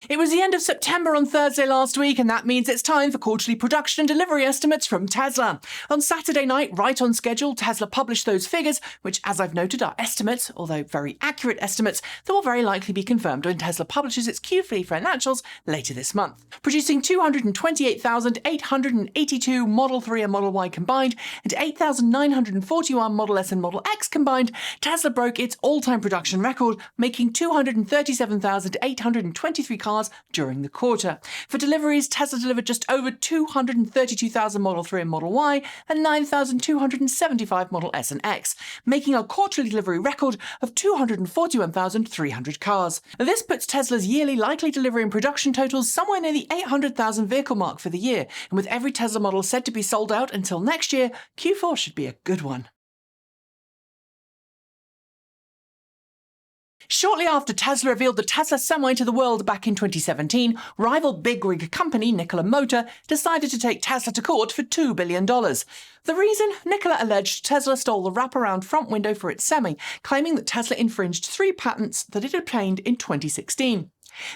It was the end of September on Thursday last week, and that means it's time for quarterly production and delivery estimates from Tesla. On Saturday night, right on schedule, Tesla published those figures, which, as I've noted, are estimates, although very accurate estimates, that will very likely be confirmed when Tesla publishes its Q3 financials later this month. Producing 228,882 Model 3 and Model Y combined, and 8,941 Model S and Model X combined, Tesla broke its all-time production record, making 237,823 cars during the quarter. For deliveries, Tesla delivered just over 232,000 Model 3 and Model Y and 9,275 Model S and X, making a quarterly delivery record of 241,300 cars. This puts Tesla's yearly likely delivery and production totals somewhere near the 800,000 vehicle mark for the year, and with every Tesla model said to be sold out until next year, Q4 should be a good one. Shortly after Tesla revealed the Tesla Semi to the world back in 2017, rival big-rig company Nikola Motor decided to take Tesla to court for $2 billion. The reason? Nikola alleged Tesla stole the wraparound front window for its Semi, claiming that Tesla infringed 3 patents that it obtained in 2016.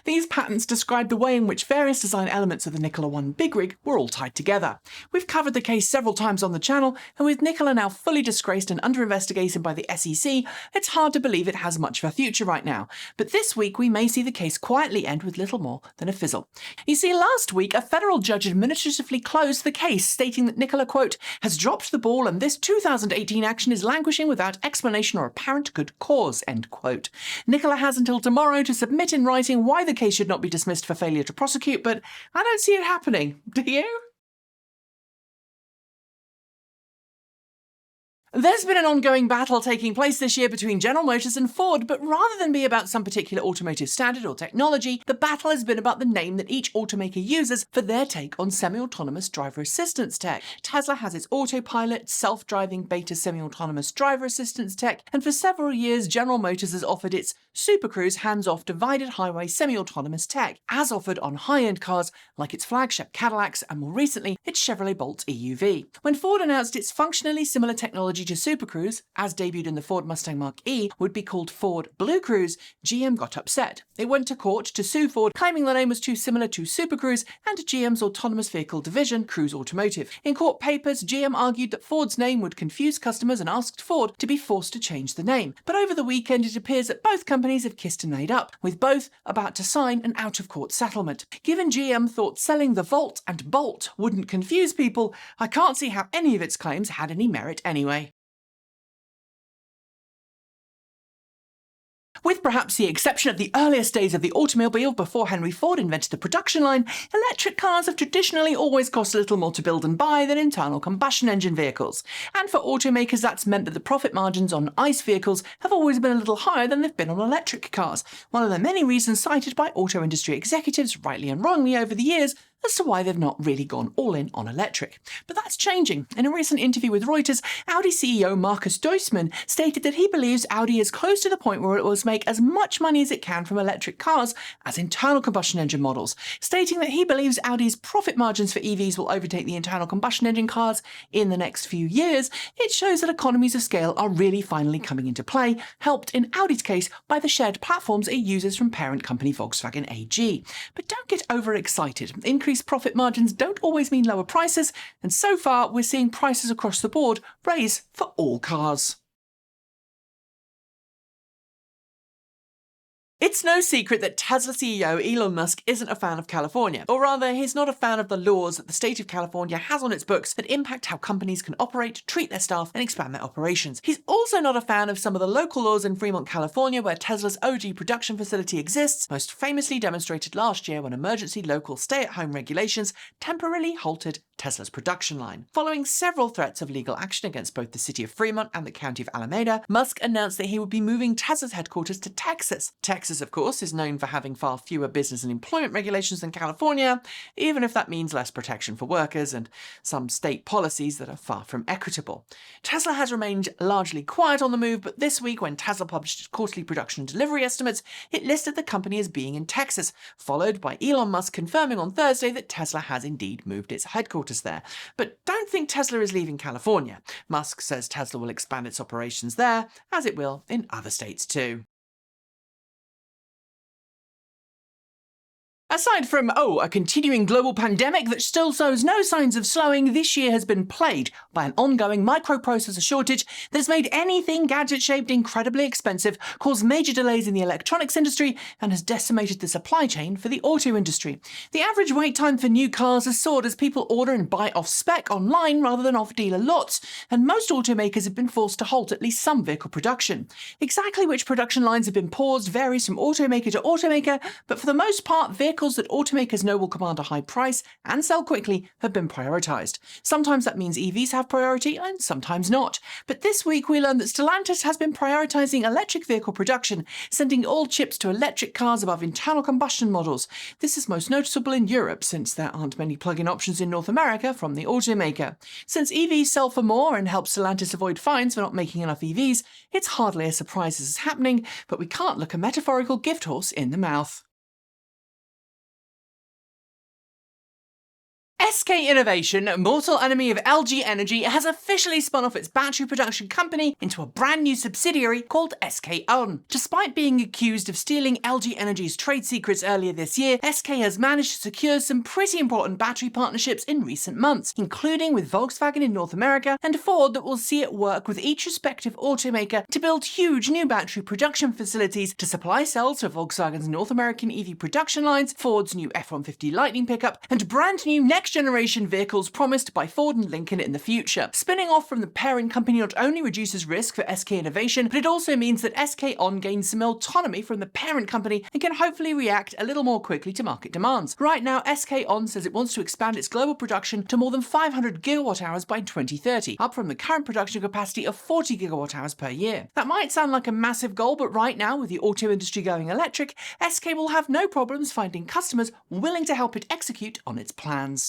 These patents describe the way in which various design elements of the Nikola 1 big rig were all tied together. We've covered the case several times on the channel, and with Nikola now fully disgraced and under investigation by the SEC, it's hard to believe it has much of a future right now. But this week we may see the case quietly end with little more than a fizzle. You see, last week a federal judge administratively closed the case, stating that Nikola, quote, has dropped the ball and this 2018 action is languishing without explanation or apparent good cause, end quote. Nikola has until tomorrow to submit in writing why the case should not be dismissed for failure to prosecute, but I don't see it happening. Do you? There's been an ongoing battle taking place this year between General Motors and Ford, but rather than be about some particular automotive standard or technology, the battle has been about the name that each automaker uses for their take on semi-autonomous driver assistance tech. Tesla has its autopilot, self-driving beta semi-autonomous driver assistance tech, and for several years General Motors has offered its Super Cruise hands-off divided highway semi-autonomous tech, as offered on high-end cars like its flagship Cadillacs and more recently its Chevrolet Bolt EUV. When Ford announced its functionally similar technology to Super Cruise, as debuted in the Ford Mustang Mach-E, would be called Ford Blue Cruise, GM got upset. It went to court to sue Ford, claiming the name was too similar to Super Cruise and GM's autonomous vehicle division, Cruise Automotive. In court papers, GM argued that Ford's name would confuse customers and asked Ford to be forced to change the name. But over the weekend, it appears that both companies have kissed and made up, with both about to sign an out-of-court settlement. Given GM thought selling the Volt and Bolt wouldn't confuse people, I can't see how any of its claims had any merit anyway. With perhaps the exception of the earliest days of the automobile before Henry Ford invented the production line, electric cars have traditionally always cost a little more to build and buy than internal combustion engine vehicles. And for automakers, that's meant that the profit margins on ICE vehicles have always been a little higher than they've been on electric cars, one of the many reasons cited by auto industry executives, rightly and wrongly over the years, as to why they've not really gone all in on electric. But that's changing. In a recent interview with Reuters, Audi CEO Markus Duesmann stated that he believes Audi is close to the point where it will make as much money as it can from electric cars as internal combustion engine models, stating that he believes Audi's profit margins for EVs will overtake the internal combustion engine cars in the next few years. It shows that economies of scale are really finally coming into play, helped in Audi's case by the shared platforms it uses from parent company Volkswagen AG. But don't get overexcited. Increased profit margins don't always mean lower prices, and so far we're seeing prices across the board raise for all cars. It's no secret that Tesla CEO Elon Musk isn't a fan of California, or rather, he's not a fan of the laws that the state of California has on its books that impact how companies can operate, treat their staff, and expand their operations. He's also not a fan of some of the local laws in Fremont, California, where Tesla's OG production facility exists, most famously demonstrated last year when emergency local stay-at-home regulations temporarily halted Tesla's production line. Following several threats of legal action against both the city of Fremont and the county of Alameda, Musk announced that he would be moving Tesla's headquarters to Texas. Texas, of course, is known for having far fewer business and employment regulations than California, even if that means less protection for workers and some state policies that are far from equitable. Tesla has remained largely quiet on the move, but this week, when Tesla published its quarterly production and delivery estimates, it listed the company as being in Texas, followed by Elon Musk confirming on Thursday that Tesla has indeed moved its headquarters there. But don't think Tesla is leaving California. Musk says Tesla will expand its operations there, as it will in other states too. Aside from, a continuing global pandemic that still shows no signs of slowing, this year has been plagued by an ongoing microprocessor shortage that's made anything gadget-shaped incredibly expensive, caused major delays in the electronics industry, and has decimated the supply chain for the auto industry. The average wait time for new cars has soared as people order and buy off-spec online rather than off dealer lots, and most automakers have been forced to halt at least some vehicle production. Exactly which production lines have been paused varies from automaker to automaker, but for the most part, vehicles that automakers know will command a high price and sell quickly have been prioritized. Sometimes that means EVs have priority and sometimes not. But this week we learned that Stellantis has been prioritizing electric vehicle production, sending all chips to electric cars above internal combustion models. This is most noticeable in Europe since there aren't many plug-in options in North America from the automaker. Since EVs sell for more and help Stellantis avoid fines for not making enough EVs, it's hardly a surprise this is happening, but we can't look a metaphorical gift horse in the mouth. SK Innovation, mortal enemy of LG Energy, has officially spun off its battery production company into a brand new subsidiary called SK On. Despite being accused of stealing LG Energy's trade secrets earlier this year, SK has managed to secure some pretty important battery partnerships in recent months, including with Volkswagen in North America and Ford, that will see it work with each respective automaker to build huge new battery production facilities to supply cells for Volkswagen's North American EV production lines, Ford's new F-150 Lightning pickup, and brand new next-generation vehicles promised by Ford and Lincoln in the future. Spinning off from the parent company not only reduces risk for SK Innovation, but it also means that SK On gains some autonomy from the parent company and can hopefully react a little more quickly to market demands. Right now, SK On says it wants to expand its global production to more than 500 gigawatt-hours by 2030, up from the current production capacity of 40 gigawatt-hours per year. That might sound like a massive goal, but right now, with the auto industry going electric, SK will have no problems finding customers willing to help it execute on its plans.